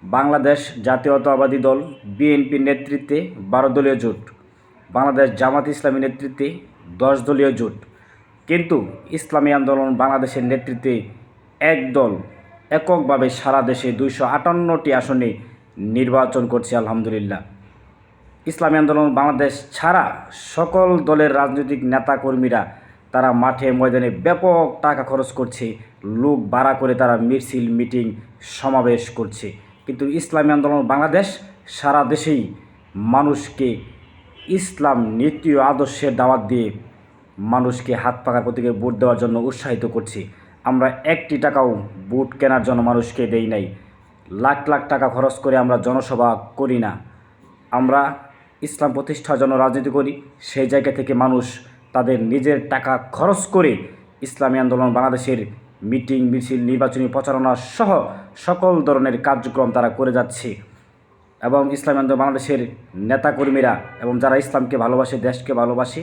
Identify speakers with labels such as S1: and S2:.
S1: বাংলাদেশ জাতীয়তাবাদী দল বিএনপির নেতৃত্বে ১২ দলীয় জোট, বাংলাদেশ জামাত ইসলামী নেতৃত্বে ১০ দলীয় জোট, কিন্তু ইসলামী আন্দোলন বাংলাদেশের নেতৃত্বে এক দল এককভাবে সারা দেশে ২৫৮টি আসনে নির্বাচন করছে। আলহামদুলিল্লাহ। ইসলামী আন্দোলন বাংলাদেশ ছাড়া সকল দলের রাজনৈতিক নেতাকর্মীরা তারা মাঠে ময়দানে ব্যাপক টাকা খরচ করছে, লোক ভাড়া করে তারা মিছিল মিটিং সমাবেশ করছে। কিন্তু ইসলামী আন্দোলন বাংলাদেশ সারা দেশেই মানুষকে ইসলাম নীতি ও আদর্শের দাওয়াত দিয়ে মানুষকে হাত পাকা প্রতীকে ভোট দেওয়ার জন্য উৎসাহিত করছে। আমরা একটি টাকাও ভোট কেনার জন্য মানুষকে দেই নাই। লাখ লাখ টাকা খরচ করে আমরা জনসভা করি না। আমরা ইসলাম প্রতিষ্ঠার জন্য রাজনীতি করি। সেই জায়গা থেকে মানুষ তাদের নিজের টাকা খরচ করে ইসলামী আন্দোলন বাংলাদেশের মিটিং মিছিল নির্বাচনী প্রচারণা সহ সকল ধরনের কার্যক্রম তারা করে যাচ্ছে। এবং ইসলামী আন্দোলন বাংলাদেশের নেতাকর্মীরা এবং যারা ইসলামকে ভালোবাসে, দেশকে ভালোবাসে,